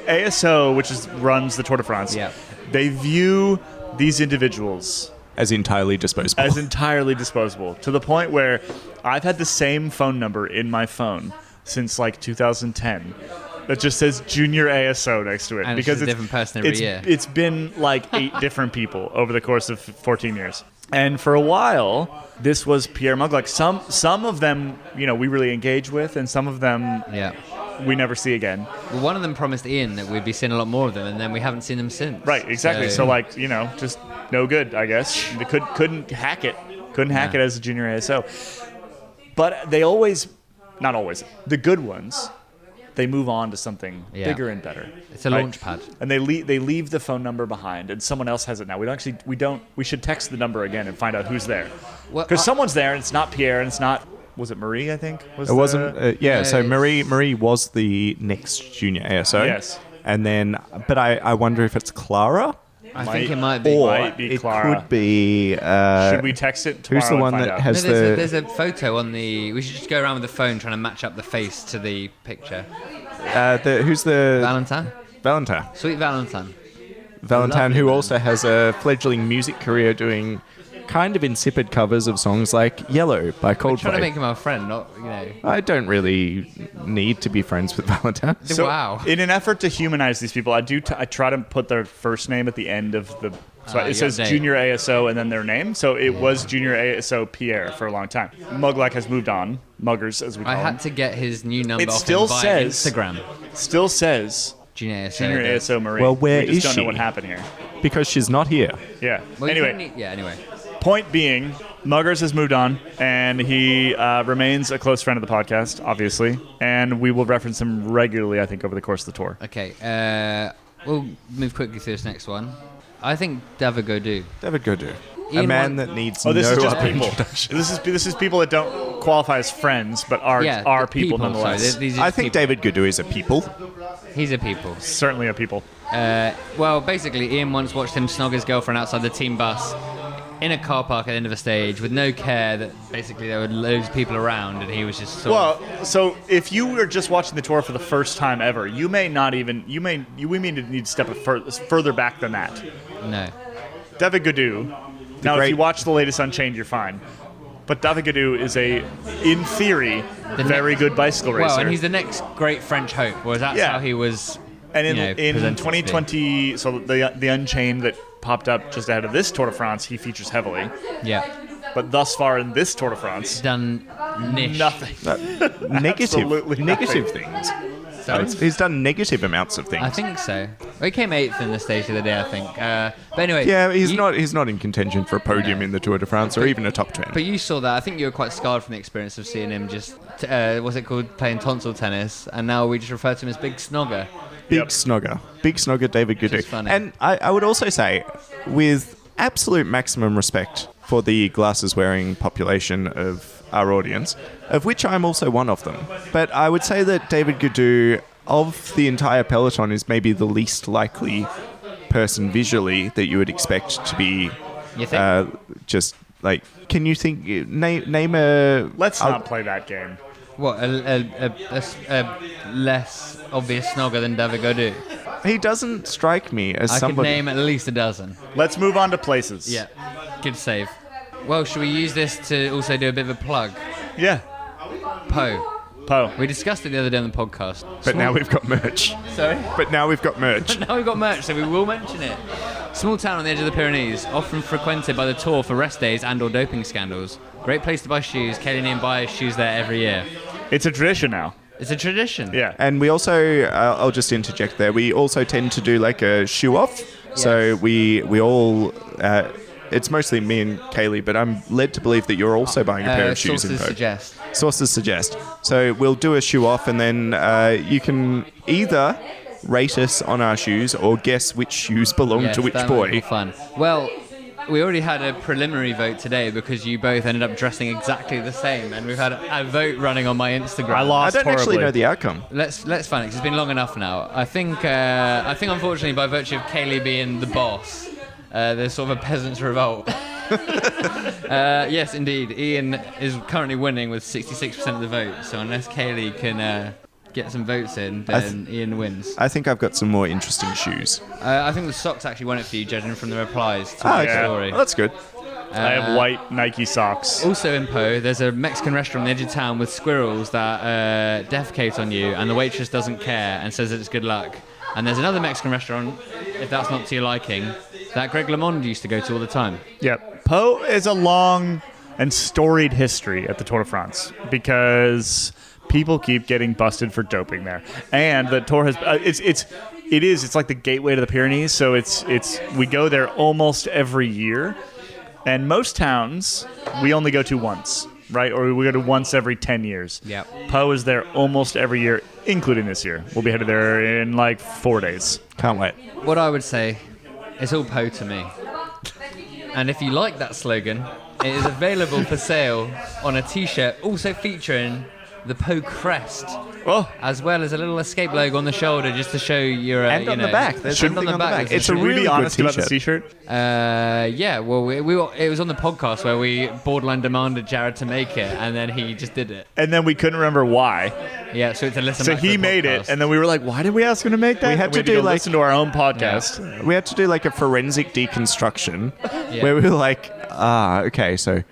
ASO, which runs the Tour de France. Yeah. They view these individuals As entirely disposable. as entirely disposable, to the point where I've had the same phone number in my phone since like 2010 that just says Junior ASO next to it, And it's because just a different person every year. It's been like 8 different people over the course of 14 years. And for a while, this was Pierre Muglack. Some of them, we really engage with, and some of them Yeah. we never see again. Well, one of them promised Iain that we'd be seeing a lot more of them, and then we haven't seen them since. Right, exactly. So just no good, I guess. They couldn't hack it. Couldn't hack No. it as a junior ASO. But they not always, the good ones, they move on to something Yeah. bigger and better. It's a launch pad. And they leave the phone number behind, and someone else has it now. We should text the number again and find out who's there. Well, Because someone's there, and it's not Pierre, and it's not, was it Marie, I think? It wasn't. So it's- Marie was the next junior ASO. Yes. And then, but I wonder if it's Clara, I think it might be. or Might be it Clara. could be. should we text it tomorrow Who's the and one find that out? has No, the? there's a photo on the. We should just go around with the phone trying to match up the face to the picture. Who's the Valentine? Valentine? Sweet Valentine. Valentine, Lovely who man. also has a fledgling music career doing kind of insipid covers of songs like "Yellow" by Trying to Coldplay. make him our friend, not, I don't really need to be friends with Valentine. So, wow. in an effort to humanize these people, I try to put their first name at the end of the. So You it says update. Junior ASO and then their name. So it was Junior ASO Pierre for a long time. Muglack has moved on. Muggers, as we call I him. had to get his new number It off still him via says- Instagram. Still says Junior ASO. Junior does. ASO Marie. Well, where we just is don't know she? what happened here. Because she's not here. Yeah. Well, you anyway, don't need- anyway. point being, Muggers has moved on, and he remains a close friend of the podcast, obviously. And we will reference him regularly, I think, over the course of the tour. Okay. We'll move quickly through this next one. I think David Gaudu. David Gaudu. A Ian man won- that needs Oh, this no is just other people. introduction. This is people that don't qualify as friends, but are people nonetheless. Sorry, these are I just think people. David Gaudu is a people. He's a people. Certainly a people. Well, basically, Ian once watched him snog his girlfriend outside the team bus in a car park at the end of a stage with no care that basically there were loads of people around and he was just sort of... Well, so if you were just watching the tour for the first time ever, we may need to step further back than that. No. David Gaudu. Now, if you watch the latest Unchained, you're fine. But David Gaudu is in theory, very good bicycle racer. Well, and he's the next great French hope, whereas that's how he was. And in presented to be. 2020, so the Unchained that popped up just ahead of this Tour de France, he features heavily. Yeah. But thus far in this Tour de France, Done niche. nothing. Negative things. Sorry? He's done negative amounts of things. I think so. Well, he came 8th in the stage the other day, I think. But anyway. Yeah, he's not in contention for a podium in the Tour de France or even a top 10. But you saw that. I think you were quite scarred from the experience of seeing him just, what's it called, playing tonsil tennis. And now we just refer to him as Big Snogger. Big Snogger David Gaudu. is funny. And I would also say, with absolute maximum respect for the glasses-wearing population of our audience, of which I'm also one of them, but I would say that David Gaudu, of the entire peloton, is maybe the least likely person visually that you would expect to be You think? just like... Can you think... Name a... Let's not play that game. What, a less obvious snogger than David Gaudu? He doesn't strike me as I could somebody... name at least a dozen. Let's move on to places. Yeah, good save. Well, should we use this to also do a bit of a plug? Yeah. Poe. We discussed it the other day on the podcast. But now we've got merch. Sorry? But now we've got merch. Now we've got merch, so we will mention it. Small town on the edge of the Pyrenees, often frequented by the Tour for rest days and or doping scandals. Great place to buy shoes. Caley and Iain buy shoes there every year. It's a tradition now. It's a tradition. Yeah. And we also, I'll just interject there, we also tend to do like a shoe off. So we all, it's mostly me and Caley, but I'm led to believe that you're also buying a pair of shoes in Sources Poe. suggest. Sources suggest. So we'll do a shoe off and then you can either rate us on our shoes or guess which shoes belong Yes, to which that might be boy. fun. Well, we already had a preliminary vote today because you both ended up dressing exactly the same, and we've had a vote running on my Instagram. I I lost don't actually horribly. know the outcome. Let's find it because it's been long enough now. I think unfortunately by virtue of Caley being the boss, there's sort of a peasants' revolt. Yes, indeed. Iain is currently winning with 66% of the vote. So unless Caley can get some votes in, then Iain wins. I think I've got some more interesting shoes. I think the socks actually won it for you, judging from the replies to Ah, my okay. story. Well, that's good. I have white Nike socks. Also in Poe, there's a Mexican restaurant on the edge of town with squirrels that defecate on you, and the waitress doesn't care and says that it's good luck. And there's another Mexican restaurant, if that's not to your liking, that Greg LeMond used to go to all the time. Yep. Poe is a long and storied history at the Tour de France because people keep getting busted for doping there, and the Tour has it's like the gateway to the Pyrenees. So it's we go there almost every year, and most towns we only go to once, right? Or we go to once every 10 years. Yep. Poe is there almost every year, including this year. We'll be headed there in like 4 days. Can't wait. What I would say, it's all Poe to me. And if you like that slogan, it is available for sale on a t-shirt also featuring the Poe crest, Oh, as well as a little escape logo on the shoulder just to show your And on the back. There's and something on the back. there's It's should a we really be good honest about this t-shirt. t-shirt? Yeah, well, it was on the podcast where we borderline demanded Jared to make it, and then he just did it. And then we couldn't remember why. Yeah, so it's a listen So back to he the made podcast. it, and then we were like, "Why did we ask him to make that?" We had And to do, go like- listen to our own podcast. We had to do like a forensic deconstruction Yeah. where we were like, okay, so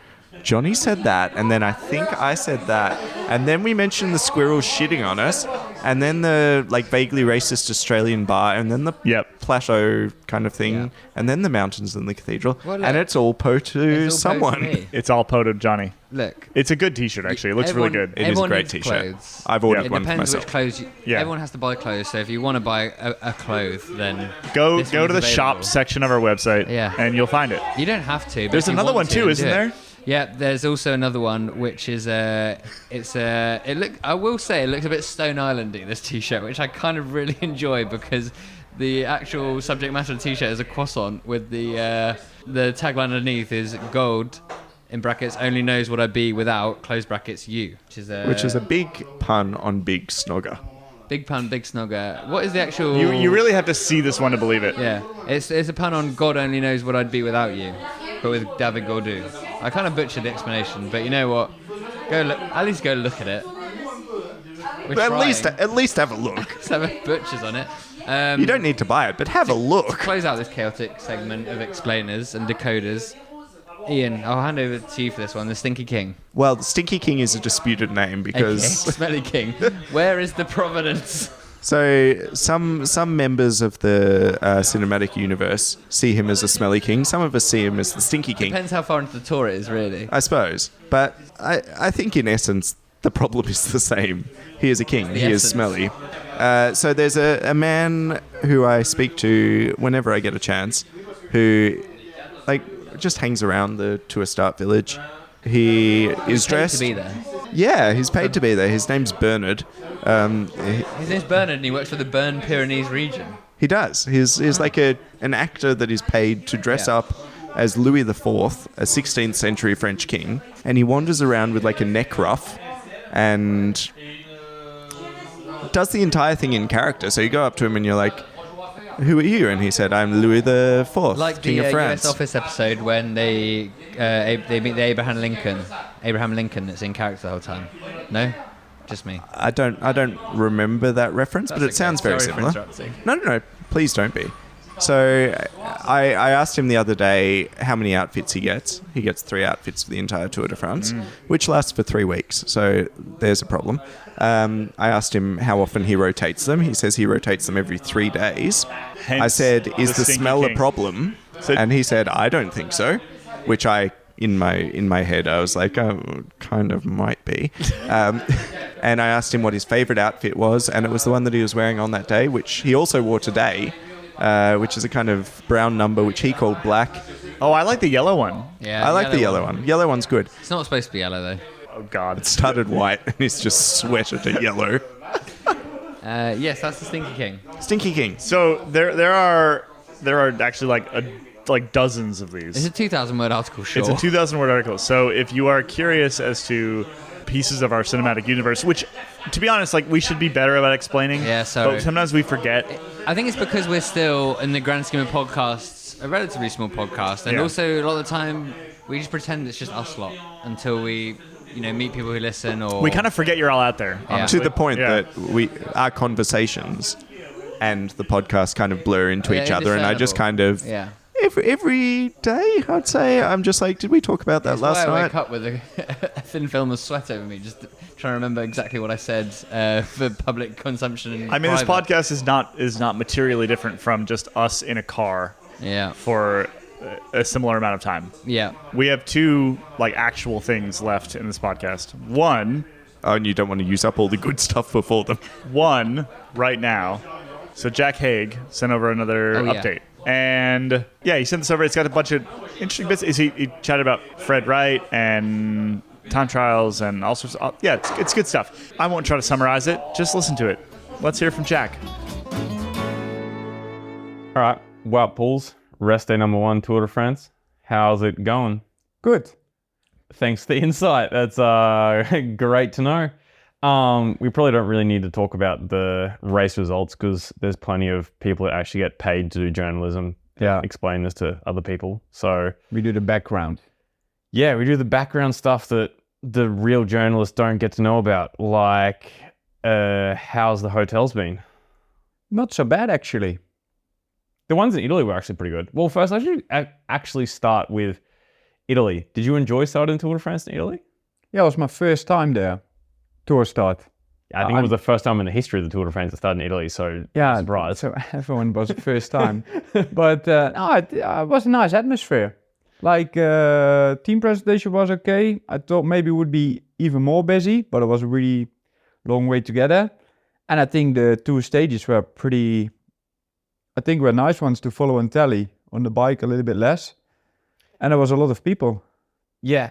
Jonny said that, and then I think I said that, and then we mentioned the squirrels shitting on us, and then the like vaguely racist Australian bar, and then the Yep. plateau kind of thing, Yeah. and then the mountains and the cathedral, Well, look, and it's all Poe to It's all Poe someone. to me. It's all Poe to Johnny. Look, It's a good t-shirt, actually. It looks everyone- really good. It is a everyone great needs t-shirt. clothes. I've ordered It one for depends myself. which clothes. Yeah. Everyone has to buy clothes, so if you want to buy a clothes, then Go this to one's the shop available. section of our website, Yeah. and you'll find it. You don't have to. But There's if you another want one to, too, then isn't do it. there? Yeah, there's also another one which is I will say it looks a bit Stone Islandy, this t-shirt, which I kind of really enjoy because The actual subject matter of the t-shirt is a croissant with the tagline underneath is gold, in brackets, only knows what I'd be without, close brackets, you. Which is a big pun on big snogger. Big pun, big snogger. What is the actual... You really have to see this one to believe it. Yeah. It's a pun on God only knows what I'd be without you, but with David Gaudu. I kind of butchered the explanation, but you know what? At least go look at it. At least have a look. Let's have a butchers on it. You don't need to buy it, but have a look. To close out this chaotic segment of explainers and decoders, Iain, I'll hand over to you for this one, the Stinky King. Well, the Stinky King is a disputed name because... Okay. Smelly King. Where is the provenance? So some members of the cinematic universe see him as a smelly king. Some of us see him as the Stinky King. Depends how far into the tour it is, really. I suppose. But I think in essence, the problem is the same. He is a king. He is smelly. So there's a man who I speak to whenever I get a chance who just hangs around the Tour Start village. He is dressed... He's paid to be there. Yeah, he's paid to be there. His name's Bernard. His name's Bernard and he works for the Bern Pyrenees region. He does. He's like an actor that is paid to dress up as Louis IV, a 16th century French king. And he wanders around with like a neck ruff and does the entire thing in character. So you go up to him and you're like, who are you? And he said, I'm Louis IV, like King of France. US Office episode when they meet the Abraham Lincoln that's in character the whole time. No? Just me. I don't remember that reference, but it sounds very similar. No, please don't be. So I asked him the other day how many outfits he gets. He gets 3 outfits for the entire Tour de France, which lasts for 3 weeks. So there's a problem. I asked him how often he rotates them. He says he rotates them every 3 days. Hence I said, is the smell King. a problem? And he said, I don't think so, which in my head, I was like, oh, kind of might be. And I asked him what his favorite outfit was, and it was the one that he was wearing on that day, which he also wore today. Which is a kind of brown number, which he called black. Oh, I like the yellow one. Yeah, I like the yellow one. Yellow one's good. It's not supposed to be yellow, though. Oh, God. It started white, and it's just sweated to yellow. Yes, that's the Stinky King. Stinky King. So there are actually like dozens of these. It's a 2,000-word article, sure. It's a 2,000-word article. So if you are curious as to pieces of our cinematic universe, which, to be honest, we should be better about explaining. Yeah, sorry. But sometimes we forget. I think it's because we're still, in the grand scheme of podcasts, a relatively small podcast, and also a lot of the time we just pretend it's just us lot until we, meet people who listen, or We kind of forget you're all out there. Yeah. To the point that our conversations and the podcast kind of blur into each other, and I just kind of... Yeah. Every day, I'd say, I'm just like, did we talk about that last night? I night? wake up with a thin film of sweat over me, just trying to remember exactly what I said for public consumption. I mean, this podcast is not materially different from just us in a car. Yeah. For a similar amount of time. Yeah. We have 2 actual things left in this podcast. One. Oh, and you don't want to use up all the good stuff before them. One right now. So Jack Haig sent over another update. And he sent this over. It's got a bunch of interesting bits. He chatted about Fred Wright and time trials and all sorts of... it's good stuff. I won't try to summarize it. Just listen to it. Let's hear from Jack. All right. Wow, Pools. Rest day number 1, Tour de France. How's it going? Good. Thanks for the insight. That's great to know. We probably don't really need to talk about the race results because there's plenty of people that actually get paid to do journalism. Yeah. Explain this to other people. So we do the background. Yeah, we do the background stuff that the real journalists don't get to know about, like how's the hotels been? Not so bad, actually. The ones in Italy were actually pretty good. Well, first, I should actually start with Italy. Did you enjoy starting Tour de France in Italy? Yeah, it was my first time there. Tour start. I think it was the first time in the history of the Tour de France to start in Italy, so surprise. So everyone was the first time. But it was a nice atmosphere. Team presentation was okay. I thought maybe it would be even more busy, but it was a really long way together. And I think the 2 stages were were nice ones to follow and tally. On the bike, a little bit less. And there was a lot of people. Yeah.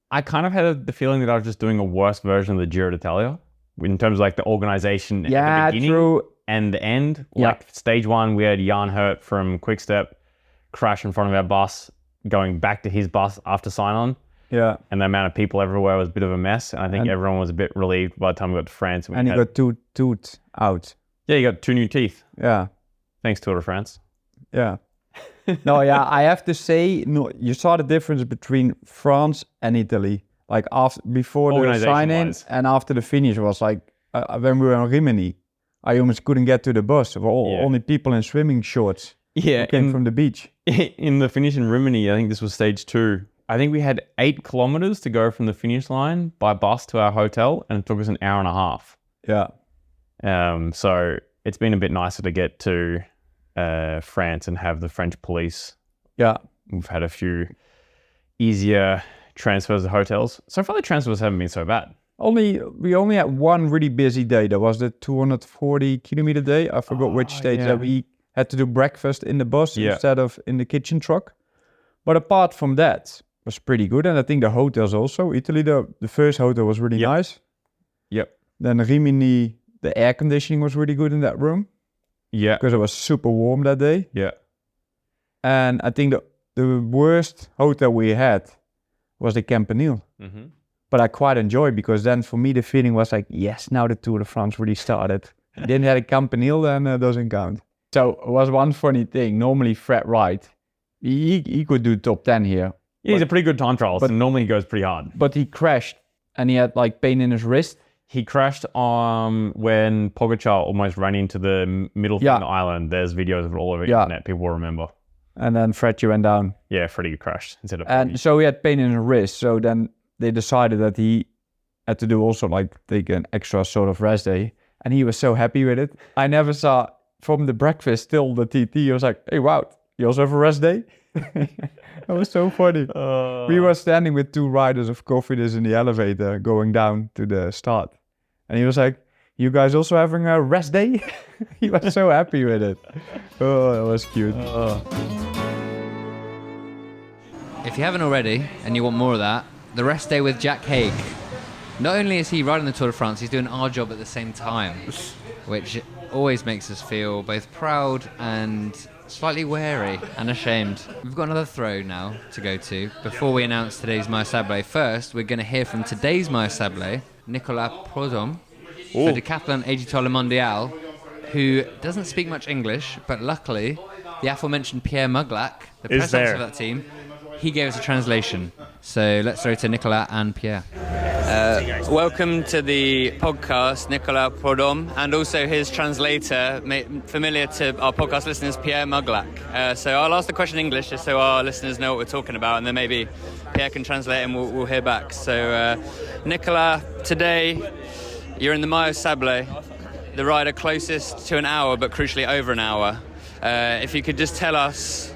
I kind of had the feeling that I was just doing a worse version of the Giro d'Italia in terms of the organization at the beginning. True. and the end. Yeah. Like stage 1, we had Iain Hurt from Quickstep crash in front of our bus, going back to his bus after sign-on. Yeah. And the amount of people everywhere was a bit of a mess. And I think everyone was a bit relieved by the time we got to France. And he got 2 tooth out. Yeah, he got 2 new teeth. Yeah. Thanks, Tour de France. Yeah. No, yeah, I have to say, no, you saw the difference between France and Italy. Like before the sign-in and after the finish was like, when we were on Rimini, I almost couldn't get to the bus. There were only people in swimming shorts who came from the beach. In the finish in Rimini, I think this was stage 2. I think we had 8 kilometers to go from the finish line by bus to our hotel, and it took us an hour and a half. Yeah. So it's been a bit nicer to get to France and have the French police. Yeah. We've had a few easier transfers to hotels. So far the transfers haven't been so bad. We only had one really busy day. That was the 240 kilometer day. I forgot which stage that we had to do breakfast in the bus instead of in the kitchen truck. But apart from that, it was pretty good. And I think the hotels also. Italy, the first hotel was really nice. Yep. Then Rimini, the air conditioning was really good in that room. Yeah. Because it was super warm that day. Yeah. And I think the worst hotel we had was the Campanile. Mm-hmm. But I quite enjoyed, because then for me the feeling was like, yes, now the Tour de France really started. Didn't have a Campanile, then it doesn't count. So it was one funny thing. Normally Fred Wright, he could do top 10 here. Yeah, he's a pretty good time trialist, and normally he goes pretty hard. But he crashed and he had like pain in his wrist. He crashed when Pogacar almost ran into the middle from the island. There's videos of it all over the internet. People will remember. And then Freddie went down. Yeah, Freddie crashed instead of And Freddie. so he had pain in his wrist. So then they decided that he had to do also like take an extra sort of rest day. And he was so happy with it. I never saw from the breakfast till the TT. He was like, hey, wow, you also have a rest day? That was so funny. We were standing with 2 riders of Cofidis in the elevator going down to the start. And he was like, you guys also having a rest day? He was so happy with it. Oh, that was cute. If you haven't already and you want more of that, the rest day with Jack Haig. Not only is he riding the Tour de France, he's doing our job at the same time, which always makes us feel both proud and slightly wary and ashamed. We've got another throw now to go to. Before we announce today's Maillot Sablé, first we're going to hear from today's Maillot Sablé, Nicolas Prudhomme, for Decathlon Éditeur Mondial, who doesn't speak much English, but luckily the aforementioned Pierre Muglac, the press officer of that team, he gave us a translation. So let's throw to Nicolas and Pierre. Welcome to the podcast, Nicolas Prudhomme, and also his translator, familiar to our podcast listeners, Pierre Muglac. So I'll ask the question in English just so our listeners know what we're talking about, and then maybe Pierre can translate and we'll hear back. So Nicolas, today you're in the Maillot Sablé, the rider closest to an hour, but crucially over an hour. If you could just tell us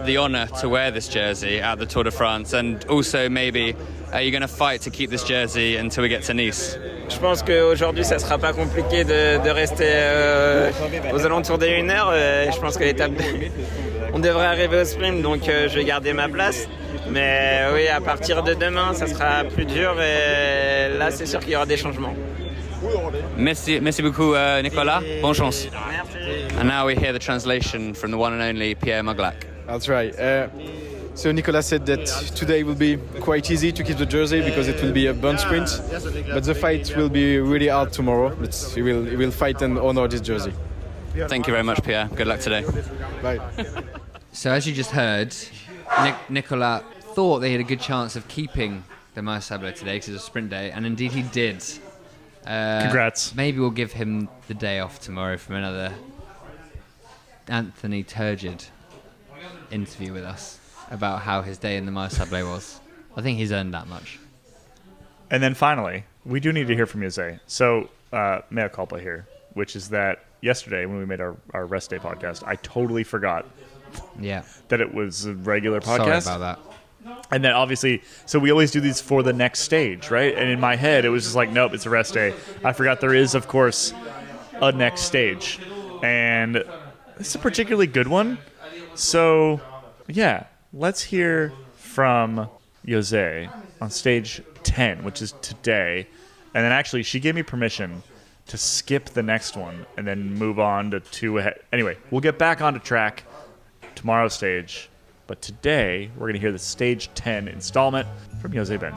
the honour to wear this jersey at the Tour de France, and also maybe are you going to fight to keep this jersey until we get to Nice? Je pense qu'aujourd'hui ça sera pas compliqué de rester aux alentours des 1 heure. Je pense que l'étape on devrait arriver au sprint, donc je vais garder ma place. Mais oui, à partir de demain ça sera plus dur, et là c'est sûr qu'il y aura des changements. Merci beaucoup Nicolas, bonne chance. Merci. And now we hear the translation from the one and only Pierre Muglac. That's right. So Nicolas said that today will be quite easy to keep the jersey because it will be a burn sprint, but the fight will be really hard tomorrow. But he will fight and honor this jersey. Thank you very much, Pierre. Good luck today. Bye. So as you just heard, Nicolas thought they had a good chance of keeping the Maillot Sablé today because it's a sprint day, and indeed he did. Congrats. Maybe we'll give him the day off tomorrow from another Anthony Turgid interview with us about how his day in the Maillot Sablé was. I think he's earned that much. And then finally, we do need to hear from Jose. So, mea culpa here, which is that yesterday when we made our rest day podcast, I totally forgot that it was a regular podcast. Sorry about that. And then obviously, so we always do these for the next stage, right? And in my head, it was just like, nope, it's a rest day. I forgot there is, of course, a next stage. And it's a particularly good one. So, yeah, let's hear from Jose on stage 10, which is today. And then actually, she gave me permission to skip the next one and then move on to 2 ahead. Anyway, we'll get back onto track tomorrow's stage. But today, we're going to hear the Stage 10 installment from Jose Ben.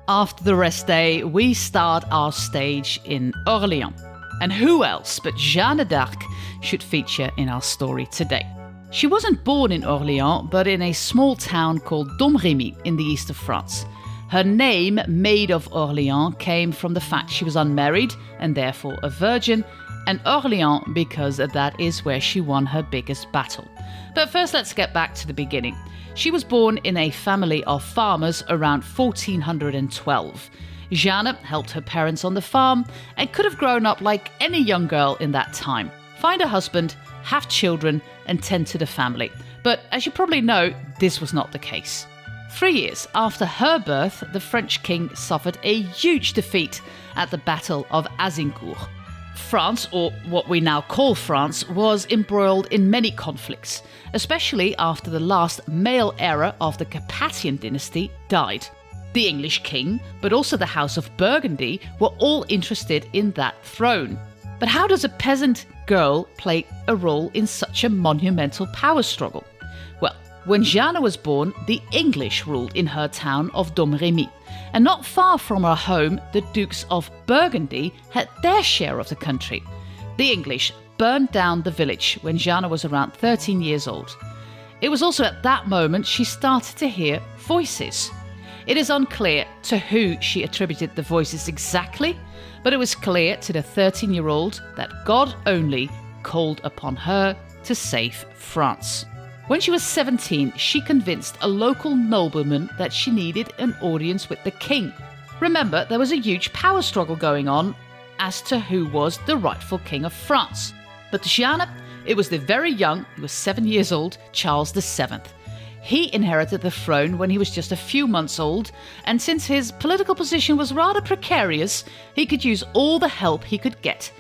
After the rest day, we start our stage in Orléans. And who else but Jeanne d'Arc should feature in our story today? She wasn't born in Orléans, but in a small town called Domrémy in the east of France. Her name, Maid of Orléans, came from the fact she was unmarried and therefore a virgin, and Orléans because that is where she won her biggest battle. But first, let's get back to the beginning. She was born in a family of farmers around 1412. Jeanne helped her parents on the farm and could have grown up like any young girl in that time. Find a husband, have children, and tend to the family. But as you probably know, this was not the case. 3 years after her birth, the French king suffered a huge defeat at the Battle of Azincourt. France, or what we now call France, was embroiled in many conflicts, especially after the last male era of the Carpathian dynasty died. The English king, but also the House of Burgundy, were all interested in that throne. But how does a peasant girl play a role in such a monumental power struggle? Well, when Jeanne was born, the English ruled in her town of Domrémy, and not far from her home, the Dukes of Burgundy had their share of the country. The English burned down the village when Jeanne was around 13 years old. It was also at that moment she started to hear voices. It is unclear to who she attributed the voices exactly, but it was clear to the 13-year-old that God only called upon her to save France. When she was 17, she convinced a local nobleman that she needed an audience with the king. Remember, there was a huge power struggle going on as to who was the rightful king of France. But to Jeanne, it was the very young, he was 7 years old, Charles VII. He inherited the throne when he was just a few months old, and since his political position was rather precarious, he could use all the help he could get,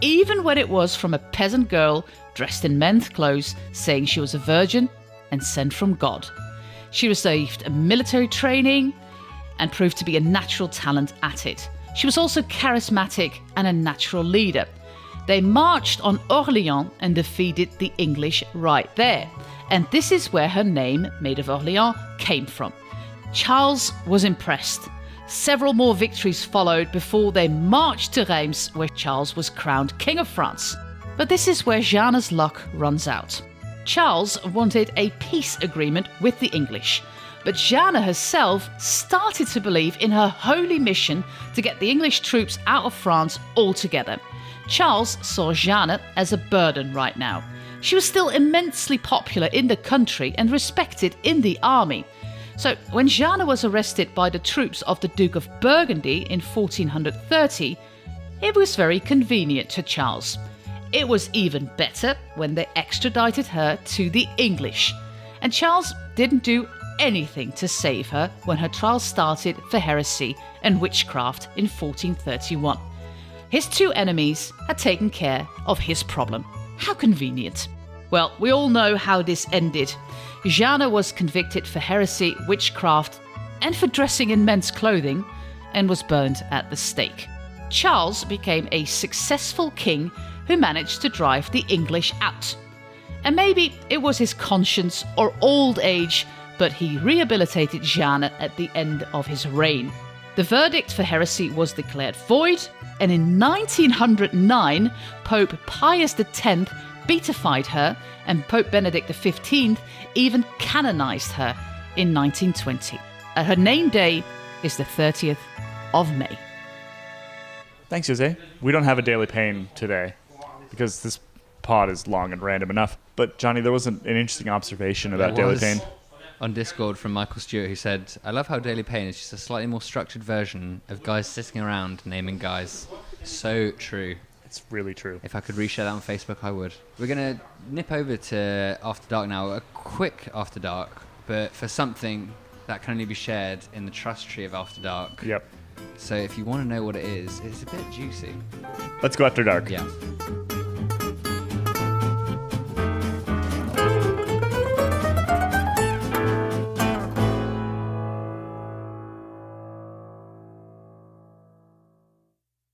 even when it was from a peasant girl dressed in men's clothes, saying she was a virgin and sent from God. She received a military training and proved to be a natural talent at it. She was also charismatic and a natural leader. They marched on Orléans and defeated the English right there. And this is where her name, Maid of Orléans, came from. Charles was impressed. Several more victories followed before they marched to Reims, where Charles was crowned King of France. But this is where Jeanne's luck runs out. Charles wanted a peace agreement with the English, but Jeanne herself started to believe in her holy mission to get the English troops out of France altogether. Charles saw Jeanne as a burden right now. She was still immensely popular in the country and respected in the army. So when Jeanne was arrested by the troops of the Duke of Burgundy in 1430, it was very convenient to Charles. It was even better when they extradited her to the English. And Charles didn't do anything to save her when her trial started for heresy and witchcraft in 1431. His two enemies had taken care of his problem. How convenient. Well, we all know how this ended. Jeanne was convicted for heresy, witchcraft, and for dressing in men's clothing, and was burned at the stake. Charles became a successful king who managed to drive the English out. And maybe it was his conscience or old age, but he rehabilitated Jeanne at the end of his reign. The verdict for heresy was declared void, and in 1909, Pope Pius X beatified her, and Pope Benedict XV even canonized her in 1920. Her name day is the 30th of May. Thanks, Jose. We don't have a Daily Pain today because this pod is long and random enough. But, Jonny, there was an interesting observation about Daily Pain. On Discord from Michael Stewart, who said, I love how Daily Pain is just a slightly more structured version of guys sitting around naming guys. So true. It's really true. If I could reshare that on Facebook, I would. We're going to nip over to After Dark now. A quick After Dark, but for something that can only be shared in the trust tree of After Dark. Yep. So if you want to know what it is, it's a bit juicy. Let's go After Dark. Yeah.